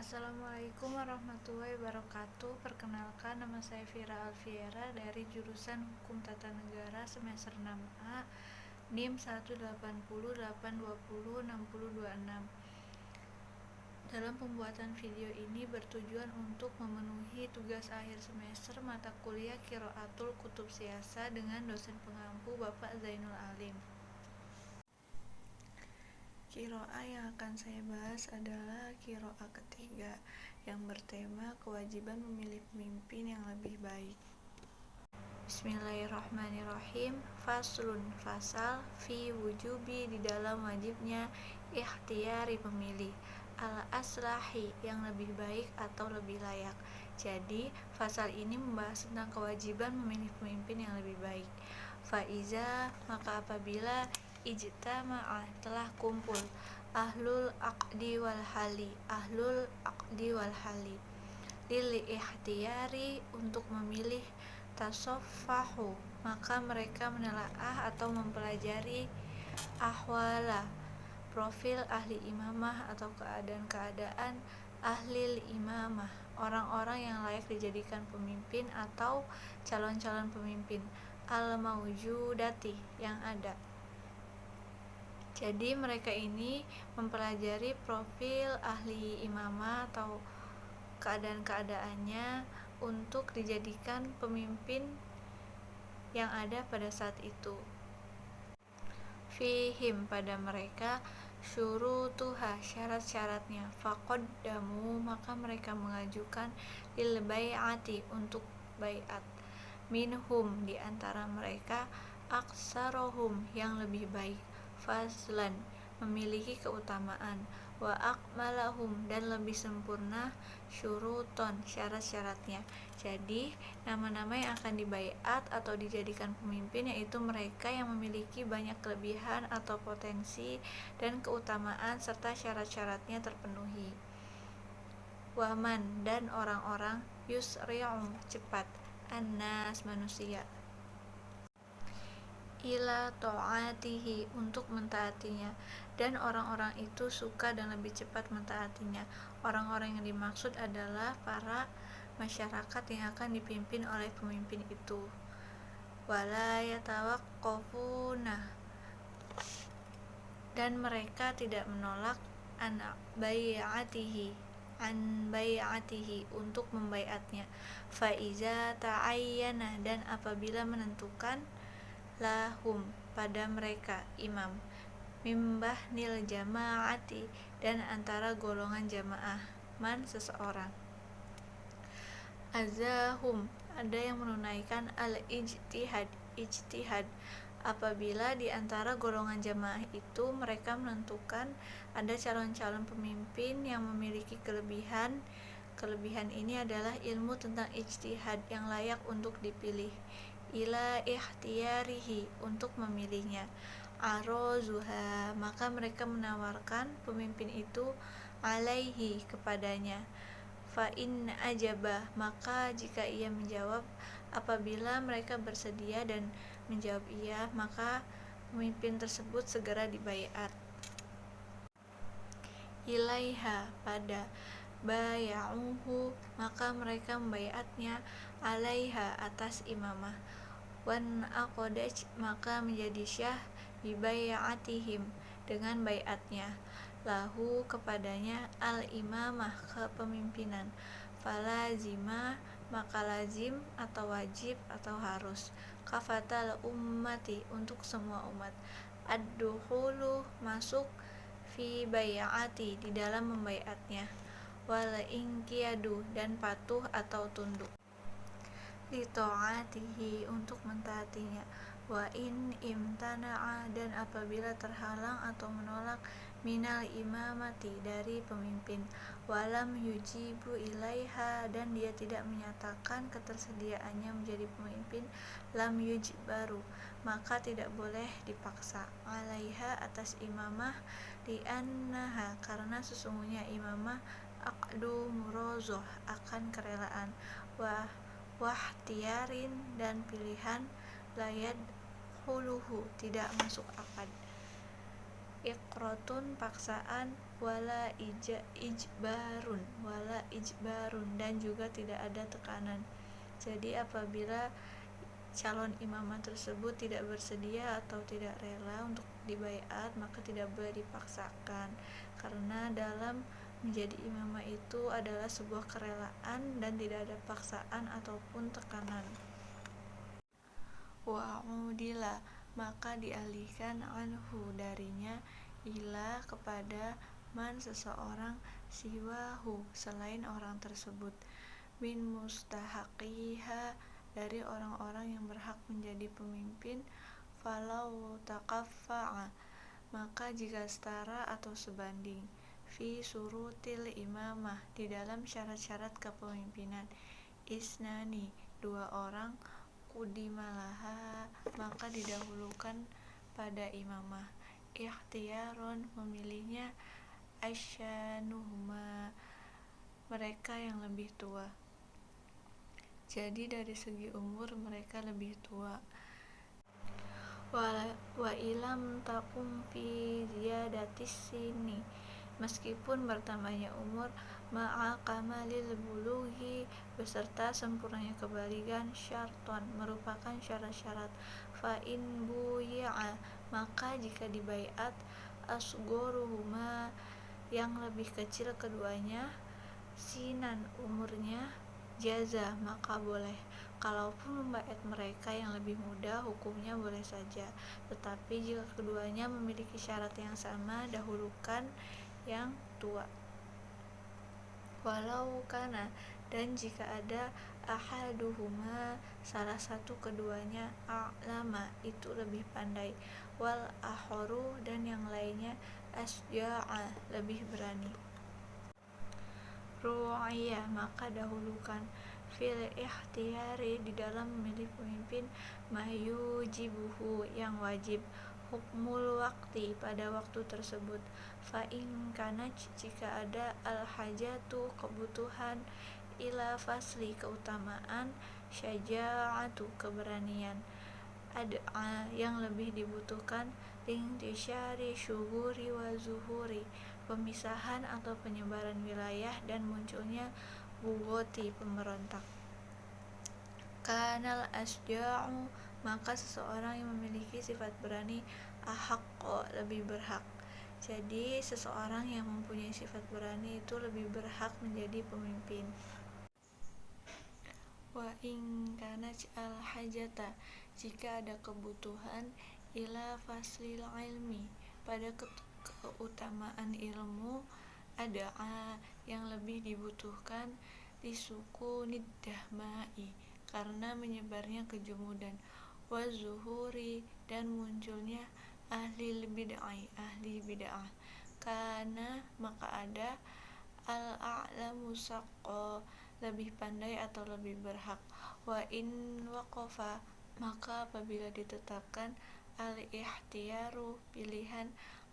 Assalamualaikum warahmatullahi wabarakatuh. Perkenalkan, nama saya Vira Alfiera dari jurusan Hukum Tata Negara semester 6A, NIM 180820606. Dalam pembuatan video ini bertujuan untuk memenuhi tugas akhir semester mata kuliah Qiraatul Kutub Siasa dengan dosen pengampu Bapak Zainul Alim. Qiraah yang akan saya bahas adalah qiraah ketiga yang bertema kewajiban memilih pemimpin yang lebih baik. Bismillahirrahmanirrahim. Faslun, fasal fi wujubi, di dalam wajibnya ikhtiyari, memilih, al-aslahi, yang lebih baik atau lebih layak. Jadi fasal ini membahas tentang kewajiban memilih pemimpin yang lebih baik. Faiza, maka apabila ijtama'ah, telah kumpul, ahlul aqdi wal hali lil ikhtiyari, untuk memilih, tasaffahu, maka mereka menelaah atau mempelajari, ahwala, profil ahli imamah atau keadaan-keadaan ahli imamah, orang-orang yang layak dijadikan pemimpin atau calon-calon pemimpin, al-maujudati, yang ada. Jadi mereka ini mempelajari profil ahli imamah atau keadaan-keadaannya untuk dijadikan pemimpin yang ada pada saat itu. Fihim, pada mereka, syurutuha, syarat-syaratnya, faqaddamu, maka mereka mengajukan, lil bai'ati, untuk bai'at, minhum, di antara mereka, aksarohum, yang lebih baik, fazlan, memiliki keutamaan, wa akmalahum, dan lebih sempurna, syuruton, syarat-syaratnya. Jadi nama-nama yang akan dibaiat atau dijadikan pemimpin yaitu mereka yang memiliki banyak kelebihan atau potensi dan keutamaan serta syarat-syaratnya terpenuhi. Waman, dan orang-orang, yusri'u, cepat, annas, manusia, ila ta'atihi, untuk mentaatinya, dan orang-orang itu suka dan lebih cepat mentaatinya. Orang-orang yang dimaksud adalah para masyarakat yang akan dipimpin oleh pemimpin itu. Wala yatawaqqafuna, dan mereka tidak menolak, an bai'atihi, untuk membaiatnya. Faiza ta'ayyana, dan apabila menentukan, lahum, pada mereka, imam, mimbahnil jama'ati, dan antara golongan jamaah, man, seseorang, azahum, ada yang menunaikan ijtihad, apabila di antara golongan jamaah itu mereka menentukan ada calon-calon pemimpin yang memiliki kelebihan ini adalah ilmu tentang ijtihad yang layak untuk dipilih, ila ikhtiyarihi, untuk memilihnya, arozuha, maka mereka menawarkan pemimpin itu, alaihi, kepadanya, fa in ajabah, maka jika ia menjawab, apabila mereka bersedia dan menjawab iya, maka pemimpin tersebut segera dibaiat. Ilaiha, pada, baya'uhu, maka mereka membaiatnya, alaiha, atas imamah, wan aqodaj, maka menjadi syah, bibai'atihim, dengan baiatnya, lahu, kepadanya, al-imamah, kepemimpinan, falazima, maka lazim atau wajib atau harus, kafatal ummati, untuk semua umat, ad-dukhulu, masuk, fi bai'ati, di dalam membaiatnya, wal inqiyadu, dan patuh atau tunduk, li ta'atihi, untuk mentaatinya, wa in imtana'a, dan apabila terhalang atau menolak, minal imamati, dari pemimpin, walam yujibu ilaiha, dan dia tidak menyatakan ketersediaannya menjadi pemimpin, lam yujbaru, maka tidak boleh dipaksa, alaiha, atas imamah, li'annaha, karena sesungguhnya imamah, aqdu murozoh, akan kerelaan, wahtiyarin, dan pilihan, layad huluhu, tidak masuk akad, iqrotun, paksaan, wala ijbarun dan juga tidak ada tekanan. Jadi apabila calon imamah tersebut tidak bersedia atau tidak rela untuk dibaiat, maka tidak boleh dipaksakan, karena dalam menjadi imamah itu adalah sebuah kerelaan dan tidak ada paksaan ataupun tekanan. Wa'udila, maka dialihkan anhu darinya, ila kepada man seseorang, siwahu selain orang tersebut, min mustahaqiha dari orang-orang yang berhak menjadi pemimpin, falau takaffa'a maka jika setara atau sebanding, fi surutil imamah di dalam syarat-syarat kepemimpinan, isnani dua orang, kudimalaha maka didahulukan pada imamah, ikhtiyaron memilihnya, asyanuhuma mereka yang lebih tua. Jadi dari segi umur mereka lebih tua. Wa ilam takum fi ziyadatis sini, meskipun bertambahnya umur, ma'a kamalil bulughi beserta sempurnanya kebaligan, syarton merupakan syarat-syarat, fa in buyi'a maka jika dibaiat, asgoruhuma yang lebih kecil keduanya, sinan umurnya, jaza maka boleh. Kalaupun membaiat mereka yang lebih muda, hukumnya boleh saja. Tetapi jika keduanya memiliki syarat yang sama, dahulukan yang tua. Walau kana, dan jika ada ahaduhuma salah satu keduanya, a'lama itu lebih pandai, wal akharu dan yang lainnya, asja'a lebih berani, ru'aya maka dahulukan, fil ikhtiyari di dalam memilih pemimpin, mahyujibuhu yang wajib, hukmul waktu pada waktu tersebut, fa in kana jika ada al hajatu kebutuhan, ila fasli keutamaan, syaja'atu keberanian, ad'a yang lebih dibutuhkan, lingtisyari syuhuri wa zuhuri pemisahan atau penyebaran wilayah dan munculnya bugoti pemberontak, kanal asja'u maka seseorang yang memiliki sifat berani, ahaqqo lebih berhak. Jadi seseorang yang mempunyai sifat berani itu lebih berhak menjadi pemimpin. Wa in kanat al hajata jika ada kebutuhan, ila faslil ilmi pada keutamaan ilmu, ada yang lebih dibutuhkan, lisuku niddahma'i karena menyebarnya kejumudan, wa zuhuri dan munculnya ahli bid'ah, karena maka ada al a'lamu saqqa lebih pandai atau lebih berhak, wa in waqafa maka apabila ditetapkan, al ikhtiyaru pilihan,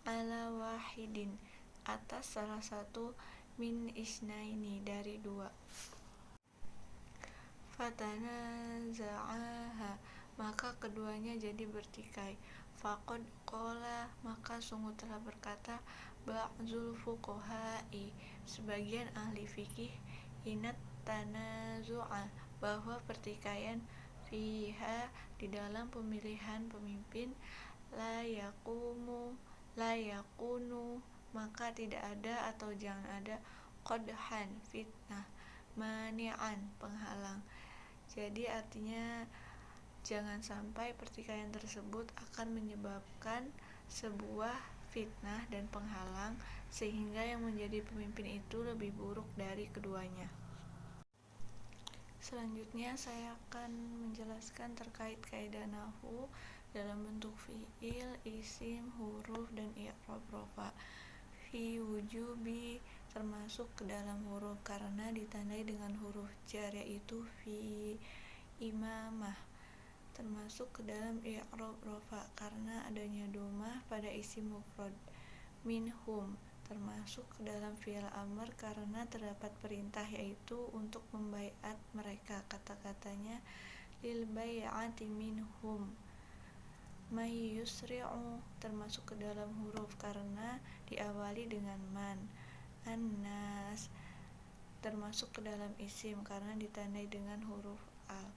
ala wahidin atas salah satu, min isnaini dari dua, fatanaza'aha maka keduanya jadi bertikai, faqad qala maka sungguh telah berkata, ba'dzul fuqaha'i sebagian ahli fikih, inat tanazu'a bahwa pertikaian, fiha di dalam pemilihan pemimpin, la yakunu maka tidak ada atau jangan ada, qodhan fitnah, mani'an penghalang. Jadi artinya jangan sampai pertikaian tersebut akan menyebabkan sebuah fitnah dan penghalang sehingga yang menjadi pemimpin itu lebih buruk dari keduanya. Selanjutnya saya akan menjelaskan terkait kaidah nahwu dalam bentuk fiil, isim, huruf, dan i'rab rofa. Fi wujubi termasuk ke dalam huruf karena ditandai dengan huruf jar yaitu fi imamah, termasuk ke dalam i'rab rofa karena adanya domah pada isim mufrad, minhum termasuk ke dalam fi'il amr karena terdapat perintah yaitu untuk membaiat mereka, kata-katanya lil bai'ati minhum, may yusri'u termasuk ke dalam huruf karena diawali dengan man. An-nas termasuk ke dalam isim karena ditandai dengan huruf al.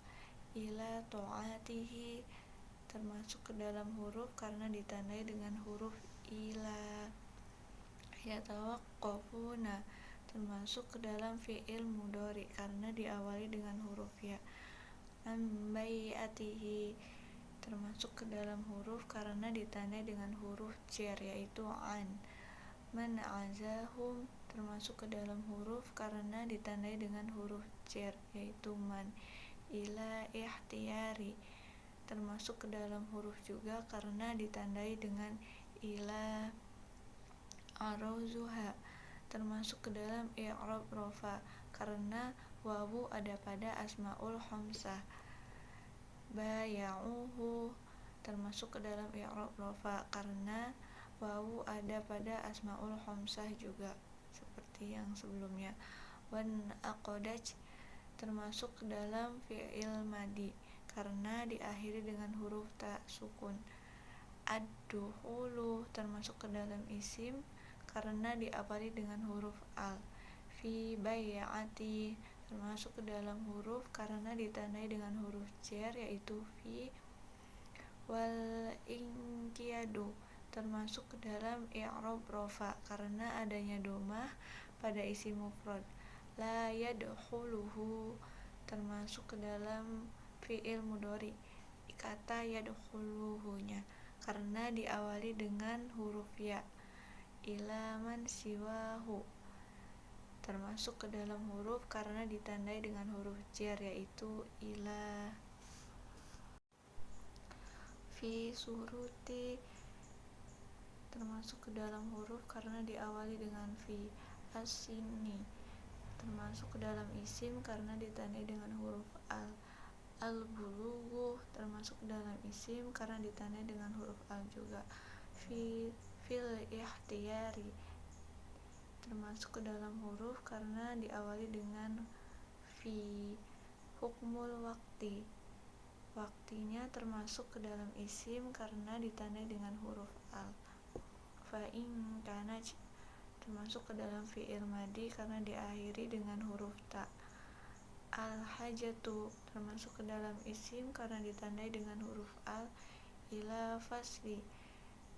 Ila ta'atihi termasuk ke dalam huruf karena ditandai dengan huruf ila. Yatawaqqafuna termasuk ke dalam fi'il mudhari karena diawali dengan huruf ya. Ambai'atihi termasuk ke dalam huruf karena ditandai dengan huruf jar yaitu an. Man azahum termasuk ke dalam huruf karena ditandai dengan huruf jar yaitu man. Ila ihtiyari termasuk ke dalam huruf juga karena ditandai dengan ila. Arozuha termasuk ke dalam i'rab rofa karena wawu ada pada asmaul khamsah. Baya'uhu termasuk ke dalam i'rab rofa karena wawu ada pada asmaul khamsah juga seperti yang sebelumnya. Wan aqdaj termasuk ke dalam fi'il madi karena diakhiri dengan huruf ta sukun. Ad-dukhulu termasuk ke dalam isim karena diawali dengan huruf al. Fi bai'ati termasuk ke dalam huruf karena ditandai dengan huruf jar yaitu fi. Wal inqiyadu termasuk ke dalam i'rab rofa karena adanya domah pada isim mufrad. La yadkhuluhu termasuk ke dalam fi'il mudhari kata yadkhuluhunya karena diawali dengan huruf ya. Ila man siwahu termasuk ke dalam huruf karena ditandai dengan huruf jar yaitu ila. Fi suruti termasuk ke dalam huruf karena diawali dengan fi. As-sini termasuk ke dalam isim karena ditandai dengan huruf al. Al-bulughu termasuk ke dalam isim karena ditandai dengan huruf al juga. Fil ihtiyari termasuk ke dalam huruf karena diawali dengan fi. Hukmul wakti waktinya termasuk ke dalam isim karena ditandai dengan huruf al. Fa in kanaj termasuk ke dalam fi'il madi karena diakhiri dengan huruf ta. Al-hajatu termasuk ke dalam isim karena ditandai dengan huruf al. Ila fasli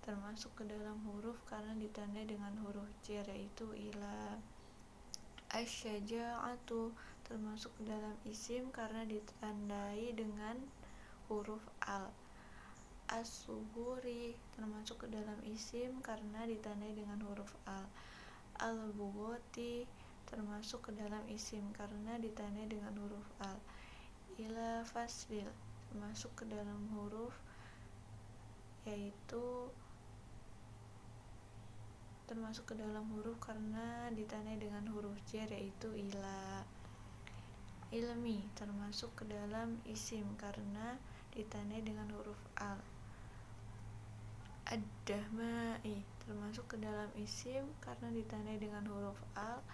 termasuk ke dalam huruf karena ditandai dengan huruf jar yaitu ila. Asy-syaja'atu termasuk ke dalam isim karena ditandai dengan huruf al. As-suburi termasuk ke dalam isim karena ditandai dengan huruf al. Al-bughati termasuk ke dalam isim karena ditandai dengan huruf al. Ila faslil termasuk ke dalam huruf yaitu termasuk ke dalam huruf karena ditandai dengan huruf jar yaitu ila. Ilmi termasuk ke dalam isim karena ditandai dengan huruf al. Ad-dahma'i termasuk ke dalam isim karena ditandai dengan huruf al.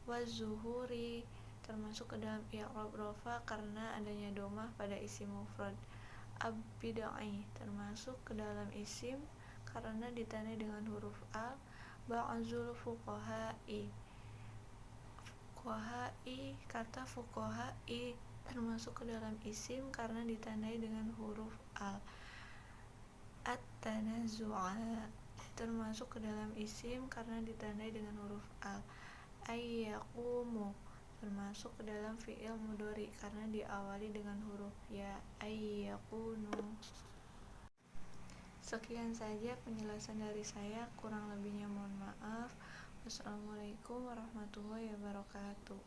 Waz-zuhuri termasuk ke dalam i'rab rofa karena adanya domah pada isim mufrad. Ab-bid'ah termasuk ke dalam isim karena ditandai dengan huruf al. Ba'zul fuqaha'i kata fuqaha'i termasuk ke dalam isim karena ditandai dengan huruf al. At-tanazzu'a termasuk ke dalam isim karena ditandai dengan huruf al. Ayyaqumu termasuk ke dalam fi'il mudhari karena diawali dengan huruf ya. Ayyaqunu. Sekian saja penjelasan dari saya, kurang lebihnya mohon maaf. Wassalamualaikum warahmatullahi wabarakatuh.